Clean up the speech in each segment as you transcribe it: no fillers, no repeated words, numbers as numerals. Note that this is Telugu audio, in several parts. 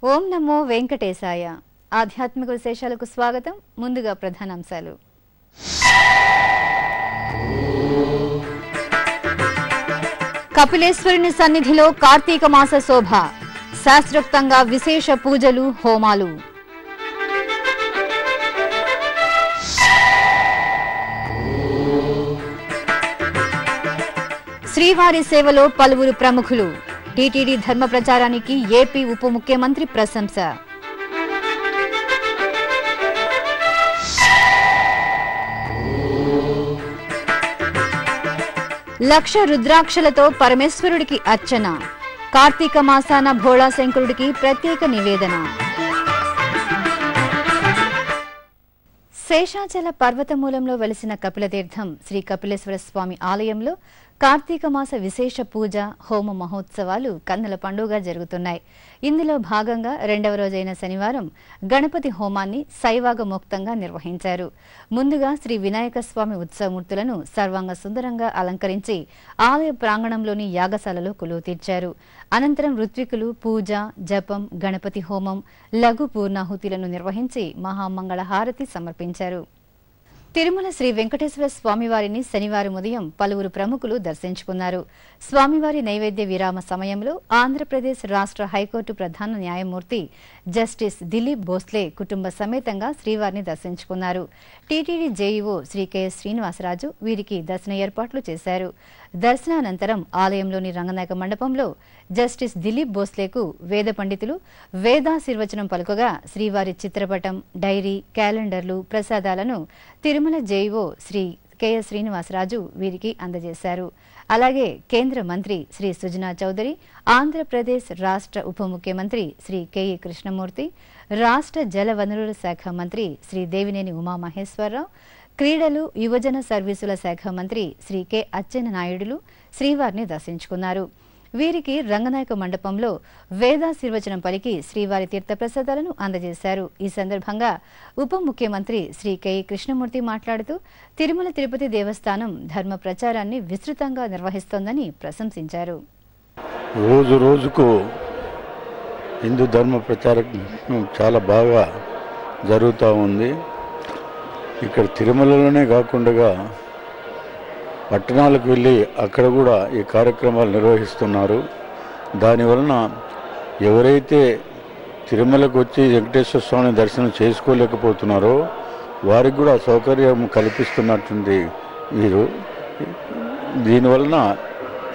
ఓం నమో వెంకటేశాయ. ఆధ్యాత్మిక విశేషాలకు స్వాగతం. ముందుగా ప్రధానాంశాలు. కపిలేశ్వరుని సన్నిధిలో కార్తీక మాస శోభ. శాస్త్రోక్తంగా విశేష పూజలు, హోమాలు. శ్రీవారి సేవలో పలువురు ప్రముఖులు. టీటీడీ ధర్మ ప్రచారానికి ఏపీ ఉప ముఖ్యమంత్రి ప్రశంస. లక్ష రుద్రాక్షలతో పరమేశ్వరుడికి అర్చన. కార్తీక మాసాన భోళాశంకరుడికి ప్రత్యేక నివేదన. శేషాచల పర్వతమూలంలో వెలిసిన కపిలతీర్థం శ్రీ కపిలేశ్వర స్వామి ఆలయంలో కార్తీక మాస విశేష పూజ, హోమ మహోత్సవాలు కన్నుల పండుగగా జరుగుతున్నాయి. ఇందులో భాగంగా రెండవ రోజైన శనివారం గణపతి హోమాన్ని శైవాగమోక్తంగా నిర్వహించారు. ముందుగా శ్రీ వినాయక స్వామి ఉత్సవమూర్తులను సర్వాంగ సుందరంగా అలంకరించి ఆలయ ప్రాంగణంలోని యాగశాలలో కొలువు తీర్చారు. అనంతరం ఋత్వికులు పూజ, జపం, గణపతి హోమం, లఘు పూర్ణాహుతిలను నిర్వహించి మహామంగళ హారతి సమర్పించారు. తిరుమల శ్రీ వెంకటేశ్వర స్వామివారిని శనివారం ఉదయం పలువురు ప్రముఖులు దర్శించుకున్నారు. స్వామివారి నైవేద్య విరామ సమయంలో ఆంధ్రప్రదేశ్ రాష్ట్ర హైకోర్టు ప్రధాన న్యాయమూర్తి జస్టిస్ దిలీప్ భోస్లే కుటుంబ సమేతంగా శ్రీవారిని దర్శించుకున్నారు. టీటీడీ జేఈఓ శ్రీ కెఎస్ శ్రీనివాసరాజు వీరికి దర్శన ఏర్పాట్లు చేశారు. దర్శనానంతరం ఆలయంలోని రంగనాయక మండపంలో జస్టిస్ దిలీప్ భోస్లేకు వేద పండితులు వేదాశీర్వచనం పలుకగా శ్రీవారి చిత్రపటం, డైరీ, క్యాలెండర్లు, ప్రసాదాలను తిరుమల జేఈఓ శ్రీ కెఎస్ శ్రీనివాసరాజు వీరికి అందజేశారు. అలాగే కేంద్ర మంత్రి శ్రీ సుజనా చౌదరి, ఆంధ్రప్రదేశ్ రాష్ట్ర ఉప ముఖ్యమంత్రి శ్రీ కెఈ కృష్ణమూర్తి, రాష్ట్ర జల వనరుల శాఖ మంత్రి శ్రీ దేవినేని ఉమామహేశ్వరరావు, క్రీడలు, యువజన సర్వీసుల శాఖ మంత్రి శ్రీ కె అచ్చెన్నాయుడులు శ్రీవారిని దర్శించుకున్నారు. వీరికి రంగనాయక మండపంలో వేదాశీర్వచనం పలికి శ్రీవారి తీర్థప్రసాదాలను అందజేశారు. ఈ సందర్భంగా ఉప ముఖ్యమంత్రి శ్రీ కెఈ కృష్ణమూర్తి మాట్లాడుతూ తిరుమల తిరుపతి దేవస్థానం ధర్మ ప్రచారాన్ని విస్తృతంగా నిర్వహిస్తోందని ప్రశంసించారు. రోజు రోజుకు హిందూ ధర్మ ప్రచారం చాలా బాగా జరుగుతూ ఉంది. ఇక్కడ తిరుమలలోనే కాకుండా పట్టణాలకు వెళ్ళి అక్కడ కూడా ఈ కార్యక్రమాలు నిర్వహిస్తున్నారు. దానివలన ఎవరైతే తిరుమలకు వచ్చి వెంకటేశ్వర స్వామిని దర్శనం చేసుకోలేకపోతున్నారో వారికి కూడా సౌకర్యం కల్పిస్తున్నట్టుంది వీరు. దీనివలన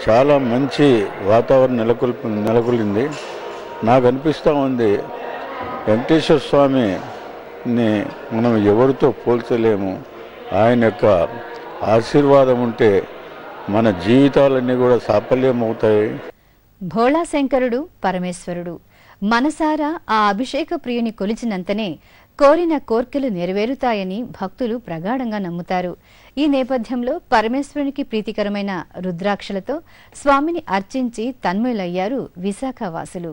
చాలా మంచి వాతావరణం నెలకొల్పింది. నాకు అనిపిస్తూ ఉంది, వెంకటేశ్వర స్వామిని మనం ఎవరితో పోల్చలేము. ఆయన యొక్క ఆశీర్వాదం ఉంటే మన జీవితాలన్నీ కూడా సాఫల్యమవుతాయి. భోళాశంకరుడు పరమేశ్వరుడు. మనసారా ఆ అభిషేక ప్రియుని కొలిచినంతనే కోరిన కోర్కెలు నెరవేరుతాయని భక్తులు ప్రగాఢంగా నమ్ముతారు. ఈ నేపథ్యంలో పరమేశ్వరునికి ప్రీతికరమైన రుద్రాక్షలతో స్వామిని అర్చించి తన్మయులయ్యారు విశాఖ వాసులు.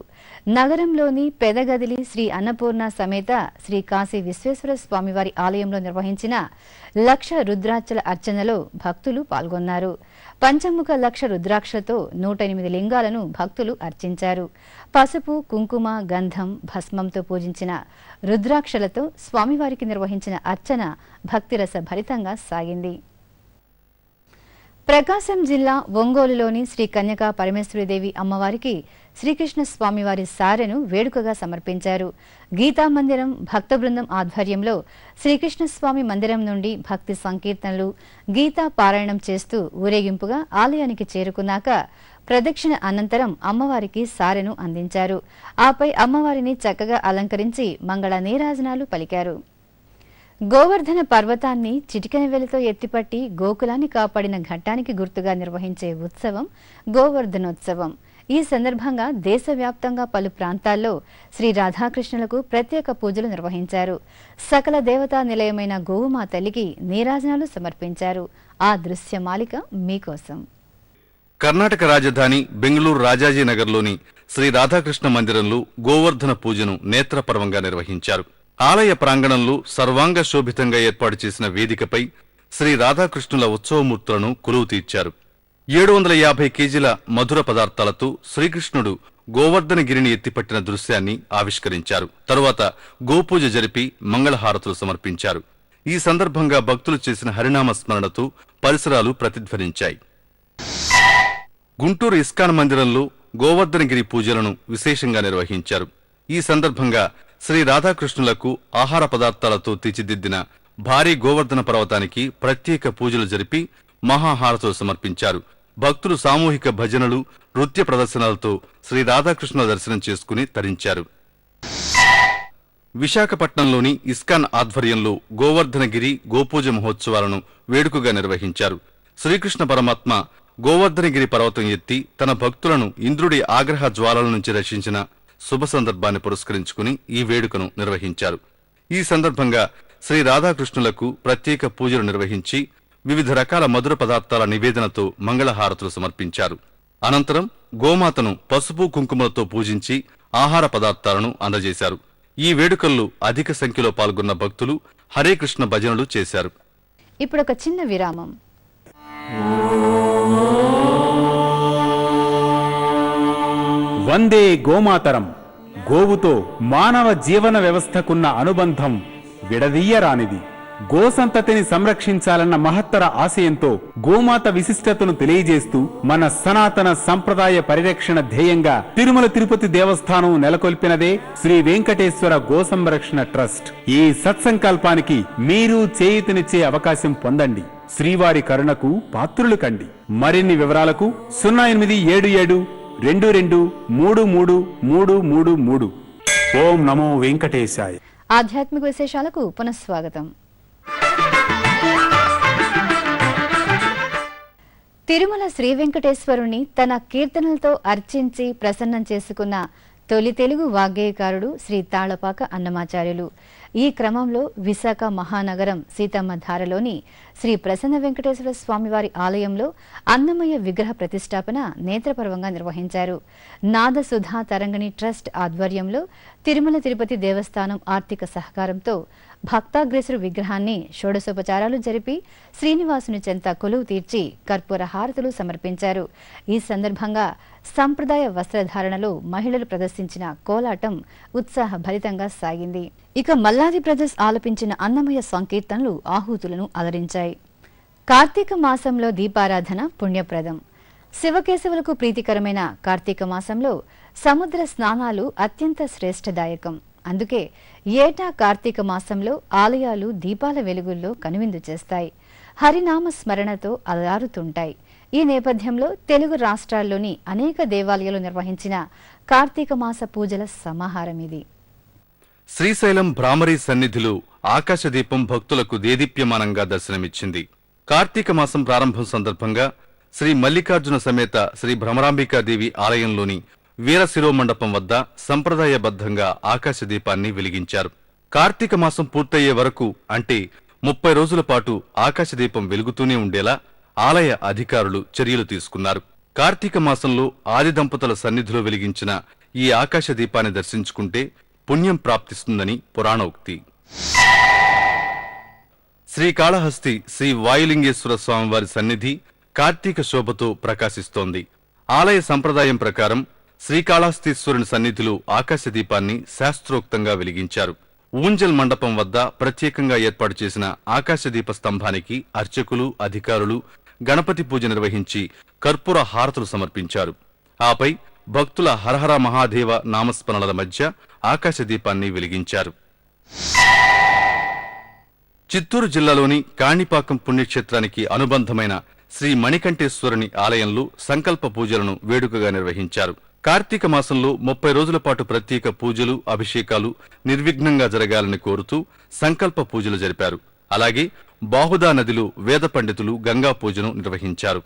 నగరంలోని పెదగదిలి శ్రీ అన్నపూర్ణ సమేత శ్రీ కాశీ విశ్వేశ్వర స్వామివారి ఆలయంలో నిర్వహించిన లక్ష రుద్రాక్షల అర్చనలో భక్తులు పాల్గొన్నారు. పంచముఖ లక్ష రుద్రాక్షలతో 108 లింగాలను భక్తులు అర్చించారు. పసుపు, కుంకుమ, గంధం, భస్మంతో పూజించిన రుద్రాక్షలతో స్వామివారికి నిర్వహించిన అర్చన భక్తిరస భరితంగా సాగింది. ప్రకాశం జిల్లా ఒంగోలులోని శ్రీ కన్యకా పరమేశ్వరీదేవి అమ్మవారికి శ్రీకృష్ణ స్వామివారి సారెను వేడుకగా సమర్పించారు. గీతా మందిరం భక్త బృందం ఆధ్వర్యంలో శ్రీకృష్ణ స్వామి మందిరం నుండి భక్తి సంకీర్తనలు, గీతా పారాయణం చేస్తూ ఊరేగింపుగా ఆలయానికి చేరుకున్నాక ప్రదక్షిణ అనంతరం అమ్మవారికి సారెను అందించారు. ఆపై అమ్మవారిని చక్కగా అలంకరించి మంగళ నీరాజనాలు పలికారు. గోవర్ధన పర్వతాన్ని చిటికెన వేలితో ఎత్తిపట్టి గోకులాన్ని కాపాడిన ఘట్టానికి గుర్తుగా నిర్వహించే ఉత్సవం గోవర్ధనోత్సవం. ఈ సందర్భంగా దేశవ్యాప్తంగా పలు ప్రాంతాల్లో శ్రీ రాధాకృష్ణులకు ప్రత్యేక పూజలు నిర్వహించారు. సకల దేవతా నిలయమైన గోవుమా తల్లికి నీరాజనాలు సమర్పించారు. ఆ దృశ్యమాలిక మీకోసం. కర్ణాటక రాజధాని బెంగళూరు రాజాజీనగర్లోని శ్రీ రాధాకృష్ణ మందిరంలో గోవర్ధన పూజను నేత్రపర్వంగా నిర్వహించారు. ఆలయ ప్రాంగణంలో సర్వాంగ శోభితంగా ఏర్పాటు చేసిన వేదికపై శ్రీ రాధాకృష్ణుల ఉత్సవమూర్తులను కొలువు తీర్చారు. 750 కేజీల మధుర పదార్థాలతో శ్రీకృష్ణుడు గోవర్ధనగిరిని ఎత్తిపట్టిన దృశ్యాన్ని ఆవిష్కరించారు. తరువాత గోపూజ జరిపి మంగళహారతులు సమర్పించారు. ఈ సందర్భంగా భక్తులు చేసిన హరినామ స్మరణతో పరిసరాలు ప్రతిధ్వనించాయి. గుంటూరు ఇస్కాన్ మందిరంలో గోవర్ధనగిరి పూజలను విశేషంగా నిర్వహించారు. ఈ సందర్భంగా శ్రీ రాధాకృష్ణులకు ఆహార పదార్థాలతో తీర్చిదిద్దిన భారీ గోవర్ధన పర్వతానికి ప్రత్యేక పూజలు జరిపి మహాహారతులు సమర్పించారు. భక్తులు సామూహిక భజనలు, నృత్య ప్రదర్శనలతో శ్రీ రాధాకృష్ణుల దర్శనం చేసుకుని తరించారు. విశాఖపట్నంలోని ఇస్కాన్ ఆధ్వర్యంలో గోవర్ధనగిరి గోపూజ మహోత్సవాలను వేడుకగా నిర్వహించారు. శ్రీకృష్ణ పరమాత్మ గోవర్ధనగిరి పర్వతం ఎత్తి తన భక్తులను ఇంద్రుడి ఆగ్రహ జ్వాలల నుంచి రక్షించిన శుభ సందర్భాన్ని పురస్కరించుకుని ఈ వేడుకను నిర్వహించారు. ఈ సందర్భంగా శ్రీ రాధాకృష్ణులకు ప్రత్యేక పూజలు నిర్వహించి వివిధ రకాల మధుర పదార్థాల నివేదనతో మంగళహారతులు సమర్పించారు. అనంతరం గోమాతను పసుపు కుంకుమలతో పూజించి ఆహార పదార్థాలను అందజేశారు. ఈ వేడుకల్లో అధిక సంఖ్యలో పాల్గొన్న భక్తులు హరే కృష్ణ భజనలు చేశారు. ఇప్పుడు ఒక చిన్న విరామం. వందే గోమాతరం. గోవుతో మానవ జీవన వ్యవస్థకున్న అనుబంధం విడదీయరానిది. గోసంతతిని సంరక్షించాలన్న మహత్తర ఆశయంతో గోమాత విశిష్టతను తెలియజేస్తూ మన సనాతన సంప్రదాయ పరిరక్షణ ధ్యేయంగా తిరుమల తిరుపతి దేవస్థానం నెలకొల్పినదే శ్రీ వెంకటేశ్వర గో సంరక్షణ ట్రస్ట్. ఈ సత్సంకల్పానికి మీరు చేయూతనిచ్చే అవకాశం పొందండి. శ్రీవారి కరుణకు పాత్రులు కండి. మరిన్ని వివరాలకు 087722333333. ఓం నమో వెంకటేశాయ. ఆధ్యాత్మిక విశేషాలకు పునఃస్వాగతం. తిరుమల శ్రీ వెంకటేశ్వరుని తన కీర్తనలతో అర్చించి ప్రసన్నం చేసుకున్న తొలి తెలుగు వాగ్గేయకారుడు శ్రీ తాళపాక అన్నమాచార్యులు. ఈ క్రమంలో విశాఖ మహానగరం సీతమ్మధారలోని శ్రీ ప్రసన్న వెంకటేశ్వర స్వామివారి ఆలయంలో అన్నమయ్య విగ్రహ ప్రతిష్టాపన నేత్రపర్వంగా నిర్వహించారు. నాదసుధా తరంగిణి ట్రస్ట్ ఆధ్వర్యంలో తిరుమల తిరుపతి దేవస్థానం ఆర్థిక సహకారంతో భక్తాగ్రేసురు విగ్రహాన్ని షోడశోపచారాలు జరిపి శ్రీనివాసుని చెంత కొలువు తీర్చి కర్పూర హారతులు సమర్పించారు. ఈ సందర్భంగా సంప్రదాయ వస్త్రధారణలో మహిళలు ప్రదర్శించిన కోలాటం ఉత్సాహభరితంగా సాగింది. ఇక మల్లాది బ్రదర్స్ ఆలపించిన అన్నమయ్య సంకీర్తనలు ఆహూతులను అలరించాయి. కార్తీక మాసంలో దీపారాధన పుణ్యప్రదం. శివకేశవులకు ప్రీతికరమైన కార్తీక మాసంలో సముద్ర స్నానాలు అత్యంత శ్రేష్టదాయకం. అందుకే ఏటా కార్తీక మాసంలో ఆలయాలు దీపాల వెలుగుల్లో కనువిందు చేస్తాయి. హరినామ స్మరణతో అలరారుతుంటాయి. ఈ నేపథ్యంలో తెలుగు రాష్ట్రాల్లోని అనేక దేవాలయాలు నిర్వహించిన కార్తీక మాస పూజల సమాహారం ఇది. శ్రీశైలం భ్రామరీ సన్నిధిలో ఆకాశదీపం భక్తులకు దేదీప్యమానంగా దర్శనమిచ్చింది. కార్తీక మాసం ప్రారంభం సందర్భంగా శ్రీ మల్లికార్జున సమేత శ్రీ భ్రమరాంబికాదేవి ఆలయంలోని వీరశిరోమండపం వద్ద సంప్రదాయబద్ధంగా ఆకాశదీపాన్ని వెలిగించారు. కార్తీక మాసం పూర్తయ్యే వరకు అంటే 30 రోజుల పాటు ఆకాశదీపం వెలుగుతూనే ఉండేలా ఆలయ అధికారులు చర్యలు తీసుకున్నారు. కార్తీక మాసంలో ఆది దంపతుల సన్నిధిలో వెలిగించిన ఈ ఆకాశదీపాన్ని దర్శించుకుంటే పుణ్యం ప్రాప్తిస్తుందని పురాణోక్తి. శ్రీకాళహస్తి శ్రీ వాయులింగేశ్వర స్వామివారి సన్నిధి కార్తీక శోభతో ప్రకాశిస్తోంది. ఆలయ సంప్రదాయం ప్రకారం శ్రీకాళహస్తీశ్వరుని సన్నిధిలో ఆకాశదీపాన్ని శాస్త్రోక్తంగా వెలిగించారు. ఊంజల్ మండపం వద్ద ప్రత్యేకంగా ఏర్పాటు చేసిన ఆకాశదీప స్తంభానికి అర్చకులు, అధికారులు గణపతి పూజ నిర్వహించి కర్పూర హారతులు సమర్పించారు. ఆపై భక్తుల హరహర మహాదేవ నామస్మరణల మధ్య ఆకాశదీపాన్ని వెలిగించారు. చిత్తూరు జిల్లాలోని కాణిపాకం పుణ్యక్షేత్రానికి అనుబంధమైన శ్రీ మణికంఠేశ్వరుని ఆలయంలో సంకల్ప పూజలను వేడుకగా నిర్వహించారు. కార్తీక మాసంలో 30 రోజుల పాటు ప్రత్యేక పూజలు, అభిషేకాలు నిర్విఘ్నంగా జరగాలని కోరుతూ సంకల్ప పూజలు జరిపారు. అలాగే బాహుదా నదిలో వేద పండితులు గంగా పూజను నిర్వహించారు.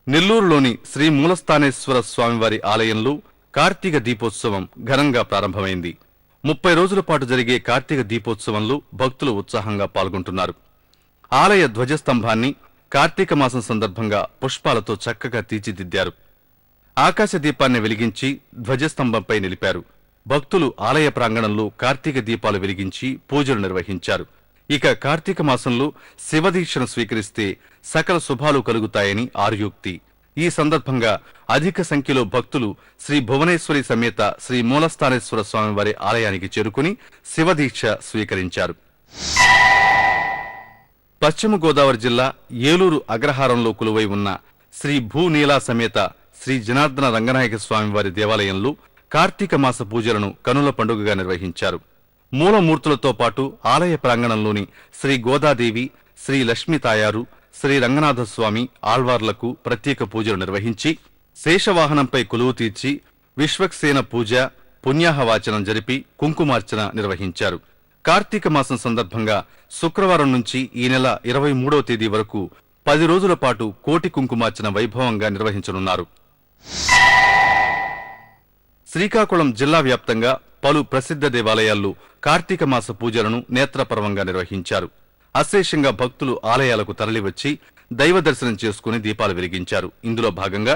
నెల్లూరులోని శ్రీ మూలస్థానేశ్వర స్వామివారి ఆలయంలో కార్తీక దీపోత్సవం ఘనంగా ప్రారంభమైంది. 30 రోజుల పాటు జరిగే కార్తీక దీపోత్సవంలో భక్తులు ఉత్సాహంగా పాల్గొంటున్నారు. ఆలయ ధ్వజస్తంభాన్ని కార్తీక మాసం సందర్భంగా పుష్పాలతో చక్కగా తీర్చిదిద్దారు. ఆకాశ దీపాన్ని వెలిగించి ధ్వజస్తంభంపై నిలిపారు. భక్తులు ఆలయ ప్రాంగణంలో కార్తీక దీపాలు వెలిగించి పూజలు నిర్వహించారు. ఇక కార్తీక మాసంలో శివదీక్షను స్వీకరిస్తే సకల శుభాలు కలుగుతాయని ఆర్యోక్తి. ఈ ఈ సందర్భంగా అధిక సంఖ్యలో భక్తులు శ్రీ భువనేశ్వరి సమేత శ్రీ మూలస్థానేశ్వర స్వామివారి ఆలయానికి చేరుకుని శివదీక్ష స్వీకరించారు. పశ్చిమ గోదావరి జిల్లా ఏలూరు అగ్రహారంలో కొలువై ఉన్న శ్రీ భూనీలా సమేత శ్రీ జనార్దన రంగనాయక స్వామివారి దేవాలయంలో కార్తీక మాస పూజలను కనుల పండుగగా నిర్వహించారు. మూలమూర్తులతో పాటు ఆలయ ప్రాంగణంలోని శ్రీ గోదాదేవి, శ్రీ లక్ష్మీ తాయారు, శ్రీ రంగనాథస్వామి ఆళ్వార్లకు ప్రత్యేక పూజలు నిర్వహించి శేషవాహనంపై కొలువు తీర్చి విశ్వక్సేన పూజ, పుణ్యాహవాచనం జరిపి కుంకుమార్చన నిర్వహించారు. కార్తీక మాసం సందర్భంగా శుక్రవారం నుంచి ఈ నెల 23వ తేదీ వరకు 10 రోజుల పాటు కోటి కుంకుమార్చన వైభవంగా నిర్వహించనున్నారు. శ్రీకాకుళం జిల్లా వ్యాప్తంగా పలు ప్రసిద్ధ దేవాలయాల్లో కార్తీక మాస పూజలను నేత్రపర్వంగా నిర్వహించారు. అశేషంగా భక్తులు ఆలయాలకు తరలివచ్చి దైవ దర్శనం చేసుకుని దీపాలు వెలిగించారు. ఇందులో భాగంగా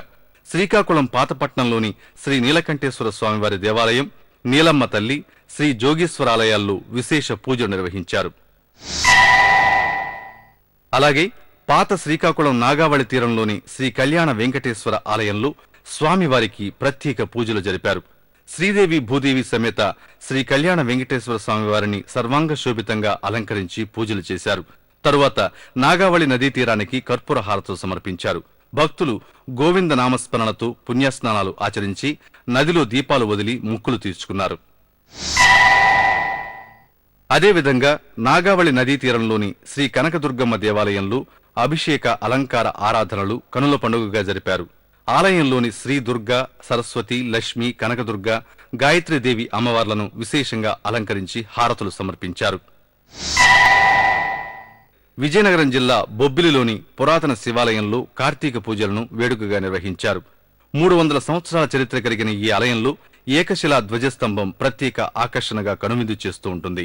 శ్రీకాకుళం పాతపట్నంలోని శ్రీ నీలకంఠేశ్వర స్వామివారి దేవాలయం, నీలమ్మ తల్లి, శ్రీ జోగేశ్వర ఆలయాల్లో విశేష పూజలు నిర్వహించారు. అలాగే పాత శ్రీకాకుళం నాగావళి తీరంలోని శ్రీ కళ్యాణ వెంకటేశ్వర ఆలయంలో స్వామివారికి ప్రత్యేక పూజలు జరిపారు. శ్రీదేవి భూదేవి సమేత శ్రీ కళ్యాణ వెంకటేశ్వర స్వామివారిని సర్వాంగ శోభితంగా అలంకరించి పూజలు చేశారు. తరువాత నాగావళి నదీ తీరానికి కర్పూర హారతులు సమర్పించారు. భక్తులు గోవింద నామస్మరణతో పుణ్యస్నానాలు ఆచరించి నదిలో దీపాలు వదిలి ముక్కులు తీర్చుకున్నారు. అదేవిధంగా నాగావళి నదీ తీరంలోని శ్రీ కనకదుర్గమ్మ దేవాలయంలో అభిషేక అలంకార ఆరాధనలు కనుల పండుగగా జరిపారు. ఆలయంలోని శ్రీ దుర్గా, సరస్వతి, లక్ష్మి, కనకదుర్గ, గాయత్రీదేవి అమ్మవార్లను విశేషంగా అలంకరించి హారతులు సమర్పించారు. విజయనగరం జిల్లా బొబ్బిలిలోని పురాతన శివాలయంలో కార్తీక పూజలను వేడుకగా నిర్వహించారు. 300 సంవత్సరాల చరిత్ర కలిగిన ఈ ఆలయంలో ఏకశిలా ధ్వజస్తంభం ప్రత్యేక ఆకర్షణగా కనువిందు చేస్తూ ఉంటుంది.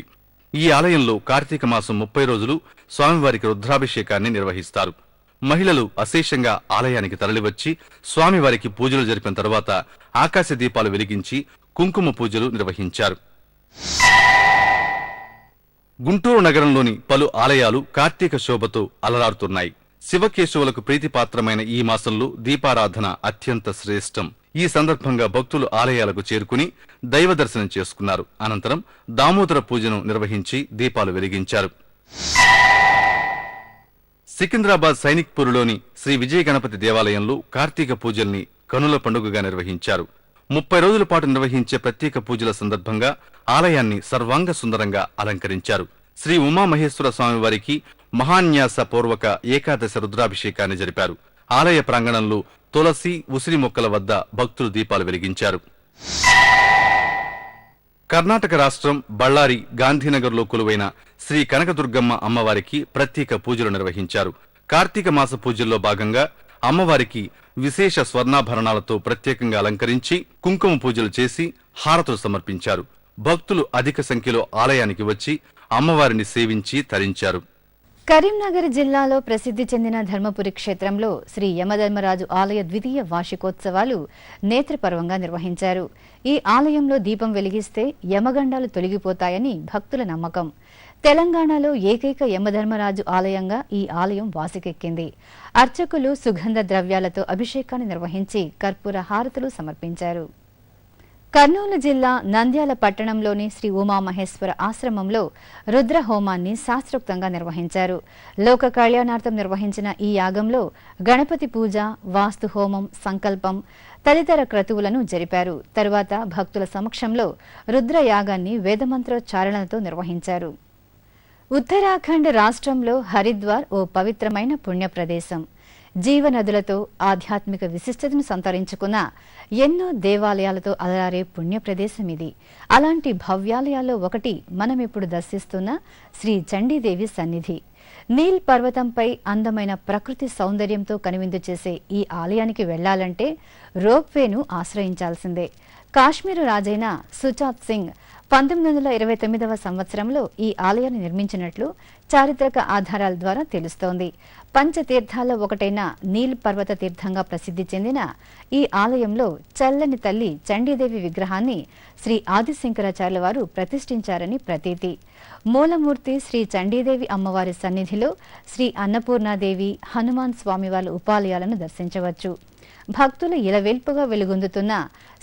ఈ ఆలయంలో కార్తీక మాసం 30 రోజులు స్వామివారికి రుద్రాభిషేకాన్ని నిర్వహిస్తారు. మహిళలు అశేషంగా ఆలయానికి తరలివచ్చి స్వామివారికి పూజలు జరిపిన తరువాత ఆకాశ దీపాలు వెలిగించి కుంకుమ పూజలు నిర్వహించారు. గుంటూరు నగరంలోని పలు ఆలయాలు కార్తీక శోభతో అలరారుతున్నాయి. శివకేశవులకు ప్రీతిపాత్రమైన ఈ మాసంలో దీపారాధన అత్యంత శ్రేష్టం. ఈ సందర్భంగా భక్తులు ఆలయాలకు చేరుకుని దైవ దర్శనం చేసుకున్నారు. అనంతరం దామోదర పూజను నిర్వహించి దీపాలు వెలిగించారు. సికింద్రాబాద్ సైనిక్పూర్లోని శ్రీ విజయ గణపతి దేవాలయంలో కార్తీక పూజల్ని కనుల పండుగగా నిర్వహించారు. 30 రోజుల పాటు నిర్వహించే ప్రత్యేక పూజల సందర్భంగా ఆలయాన్ని సర్వాంగ సుందరంగా అలంకరించారు. శ్రీ ఉమామహేశ్వర స్వామివారికి మహాన్యాస పూర్వక ఏకాదశ రుద్రాభిషేకాన్ని జరిపారు. ఆలయ ప్రాంగణంలో తులసి, ఉసిరి మొక్కల వద్ద భక్తులు దీపాలు వెలిగించారు. కర్ణాటక రాష్ట్రం బళ్ళారి గాంధీనగర్లో కొలువైన శ్రీ కనకదుర్గమ్మ అమ్మవారికి ప్రత్యేక పూజలు నిర్వహించారు. కార్తీక మాస పూజల్లో భాగంగా అమ్మవారికి విశేష స్వర్ణాభరణాలతో ప్రత్యేకంగా అలంకరించి కుంకుమ పూజలు చేసి హారతులు సమర్పించారు. భక్తులు అధిక సంఖ్యలో ఆలయానికి వచ్చి అమ్మవారిని సేవించి తరించారు. కరీంనగర్ జిల్లాలో ప్రసిద్ధి చెందిన ధర్మపురి క్షేత్రంలో శ్రీ యమధర్మరాజు ఆలయ ద్వితీయ వార్షికోత్సవాలు నేత్రపర్వంగా నిర్వహించారు. ఈ ఆలయంలో దీపం వెలిగిస్తే యమగండాలు తొలగిపోతాయని భక్తుల నమ్మకం. తెలంగాణలో ఏకైక యమధర్మరాజు ఆలయంగా ఈ ఆలయం వాసికెక్కింది. అర్చకులు సుగంధ ద్రవ్యాలతో అభిషేకాన్ని నిర్వహించి కర్పూర హారతులు సమర్పించారు. కర్నూలు జిల్లా నంద్యాల పట్టణంలోని శ్రీ ఉమామహేశ్వర ఆశ్రమంలో రుద్ర హోమాన్ని శాస్త్రోక్తంగా నిర్వహించారు. లోక కళ్యాణార్థం నిర్వహించిన ఈ యాగంలో గణపతి పూజ, వాస్తు హోమం, సంకల్పం తదితర క్రతువులను జరిపారు. తరువాత భక్తుల సమక్షంలో రుద్ర యాగాన్ని వేదమంత్రోచ్చారణలతో నిర్వహించారు. ఉత్తరాఖండ్ రాష్ట్రంలో హరిద్వార్ ఓ పవిత్రమైన పుణ్య ప్రదేశం. జీవనదులతో ఆధ్యాత్మిక విశిష్టతను సంతరించుకున్న ఎన్నో దేవాలయాలతో అలరారే పుణ్య ప్రదేశం ఇది. అలాంటి భవ్యాలయాల్లో ఒకటి మనమిప్పుడు దర్శిస్తున్న శ్రీ చండీదేవి సన్నిధి. నీల్ పర్వతంపై అందమైన ప్రకృతి సౌందర్యంతో కనువిందు చేసే ఈ ఆలయానికి వెళ్లాలంటే రోప్వేను ఆశ్రయించాల్సిందే. కాశ్మీరు రాజైన సుచాత్ సింగ్ 1929వ సంవత్సరంలో ఈ ఆలయాన్ని నిర్మించినట్లు చారిత్రక ఆధారాల ద్వారా తెలుస్తోంది. పంచతీర్థాల్లో ఒకటైన నీల్ పర్వత తీర్థంగా ప్రసిద్ధి చెందిన ఈ ఆలయంలో చల్లని తల్లి చండీదేవి విగ్రహాన్ని శ్రీ ఆదిశంకరాచార్యుల వారు ప్రతిష్ఠించారని ప్రతీతి. మూలమూర్తి శ్రీ చండీదేవి అమ్మవారి సన్నిధిలో శ్రీ అన్నపూర్ణాదేవి, హనుమాన్ స్వామివార్ల ఉపాలయాలను దర్శించవచ్చు. భక్తులు ఇలవెల్పుగా వెలుగొందుతున్న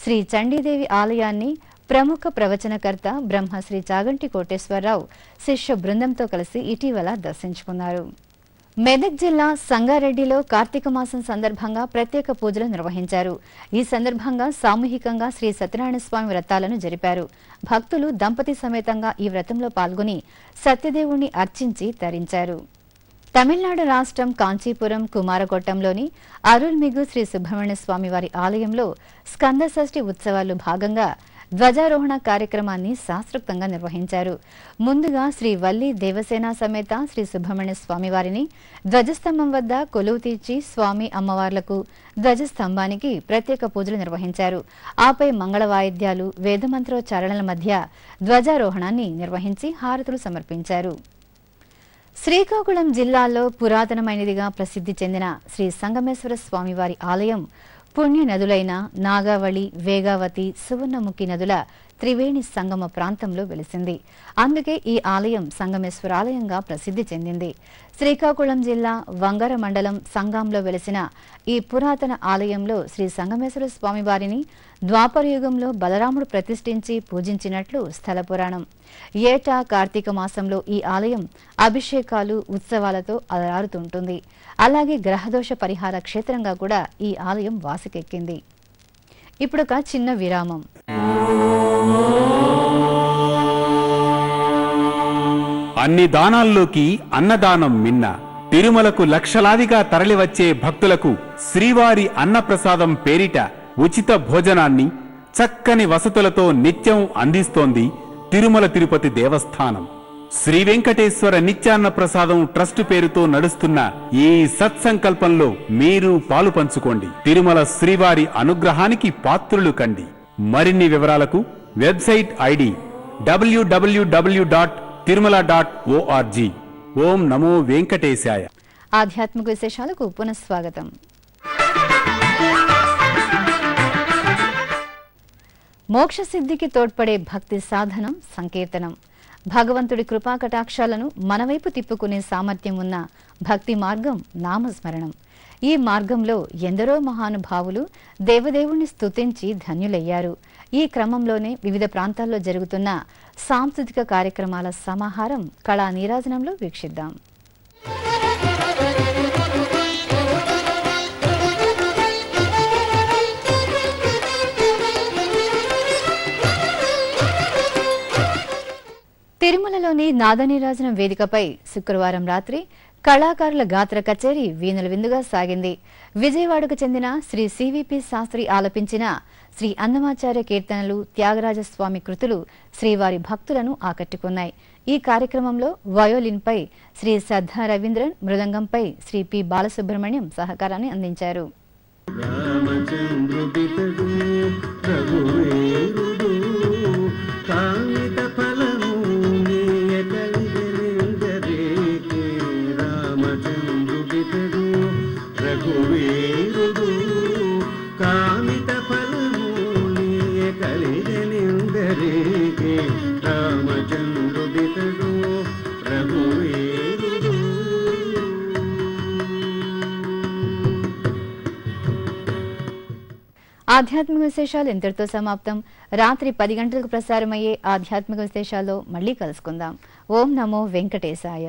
శ్రీ చండీదేవి ఆలయాన్ని ప్రముఖ ప్రవచనకర్త బ్రహ్మశ్రీ చాగంటి కోటేశ్వరరావు శిష్య బృందంతో కలిసి ఇటీవల దర్శించుకున్నారు. మెదక్ జిల్లా సంగారెడ్డిలో కార్తీక మాసం సందర్భంగా ప్రత్యేక పూజలు నిర్వహించారు. ఈ సందర్భంగా సామూహికంగా శ్రీ సత్యనారాయణ స్వామి వ్రతాలను జరిపారు. భక్తులు దంపతి సమేతంగా ఈ వ్రతంలో పాల్గొని సత్యదేవుణ్ణి అర్చించి తరించారు. తమిళనాడు రాష్ట్రం కాంచీపురం కుమారకొట్టంలోని అరుల్మిగు శ్రీ సుబ్రహ్మణ్య స్వామి వారి ఆలయంలో స్కంద షష్ఠి ఉత్సవాల్లో భాగంగా ధ్వజారోహణ కార్యక్రమాన్ని శాస్త్రోక్తంగా నిర్వహించారు. ముందుగా శ్రీ వల్లి దేవసేన సమేత శ్రీ సుబ్రహ్మణ్య స్వామి వారిని ధ్వజస్తంభం వద్ద కొలువు తీర్చి స్వామి అమ్మవార్లకు ధ్వజస్తంభానికి ప్రత్యేక పూజలు నిర్వహించారు. ఆపై మంగళ వాయిద్యాలు వేదమంత్రోచ్చారణల మధ్య ధ్వజారోహణాన్ని నిర్వహించి హారతులు సమర్పించారు. శ్రీకాకుళం జిల్లాలో పురాతనమైనదిగా ప్రసిద్ధి చెందిన శ్రీ సంగమేశ్వర స్వామివారి ఆలయం పుణ్య నదులైన నాగావళి, వేగావతి, సువర్ణముఖి నదుల త్రివేణి సంగమ ప్రాంతంలో వెలిసింది. అందుకే ఈ ఆలయం సంగమేశ్వరాలయంగా ప్రసిద్ధి చెందింది. శ్రీకాకుళం జిల్లా వంగర మండలం సంగాంలో వెలిసిన ఈ పురాతన ఆలయంలో శ్రీ సంగమేశ్వర స్వామివారిని ద్వాపరయుగంలో బలరాముడు ప్రతిష్ఠించి పూజించినట్లు స్థల పురాణం. ఏటా కార్తీక మాసంలో ఈ ఆలయం అభిషేకాలు, ఉత్సవాలతో అలరారుతుంటుంది. అలాగే గ్రహదోష పరిహార క్షేత్రంగా కూడా ఈ ఆలయం వాసికెక్కింది. ఇప్పుడొక చిన్న విరామం. అన్ని దానాల్లోకి అన్నదానం మిన్న. తిరుమలకు లక్షలాదిగా తరలివచ్చే భక్తులకు శ్రీవారి అన్నప్రసాదం పేరిట ఉచిత భోజనాన్ని, చక్కని వసతులతో నిత్యం అందిస్తోంది తిరుమల తిరుపతి దేవస్థానం. శ్రీ వెంకటేశ్వర నిత్యాన్న ప్రసాదం ట్రస్ట్ పేరుతో నడుస్తున్న ఈ సత్సంకల్పంలో మీరు పాలు పంచుకోండి. తిరుమల శ్రీవారి అనుగ్రహానికి పాత్రులు కండి. మరిన్ని వివరాలకు వెబ్సైట్ ఐడి www.tirumala.org. ఓం నమో వెంకటేశాయ. ఆధ్యాత్మిక విశేషాలకు పునఃస్వాగతం. మోక్ష సిద్ధికి తోడ్పడే భక్తి సాధనం సంకీర్తనం. భగవంతుడి కృపా కటాక్షాలను మనవైపు తిప్పుకునే సామర్థ్యం ఉన్న భక్తి మార్గం నామస్మరణం. ఈ మార్గంలో ఎందరో మహానుభావులు దేవదేవుణ్ణి స్తుతించి ధన్యులయ్యారు. ఈ క్రమంలోనే వివిధ ప్రాంతాల్లో జరుగుతున్న సాంస్కృతిక కార్యక్రమాల సమాహారం కళా నీరాజనంలో వీక్షిద్దాం. తిరుమలలోని నాదనీరాజనం వేదికపై శుక్రవారం రాత్రి కళాకారుల గాత్ర కచేరీ వీణుల విందుగా సాగింది. విజయవాడకు చెందిన శ్రీ సివిపి శాస్త్రి ఆలపించిన శ్రీ అన్నమాచార్య కీర్తనలు, త్యాగరాజస్వామి కృతులు శ్రీవారి భక్తులను ఆకట్టుకున్నాయి. ఈ కార్యక్రమంలో వయోలిన్పై శ్రీ శ్రద్ధా రవీంద్రన్, మృదంగంపై శ్రీ పి బాలసుబ్రహ్మణ్యం సహకారాన్ని అందించారు. ఆధ్యాత్మిక విశేషాలు ఇంతటితో సమాప్తం. రాత్రి 10 గంటలకు ప్రసారమయ్యే ఆధ్యాత్మిక విశేషాల్లో మళ్లీ కలుసుకుందాం. ఓం నమో వెంకటేశాయ.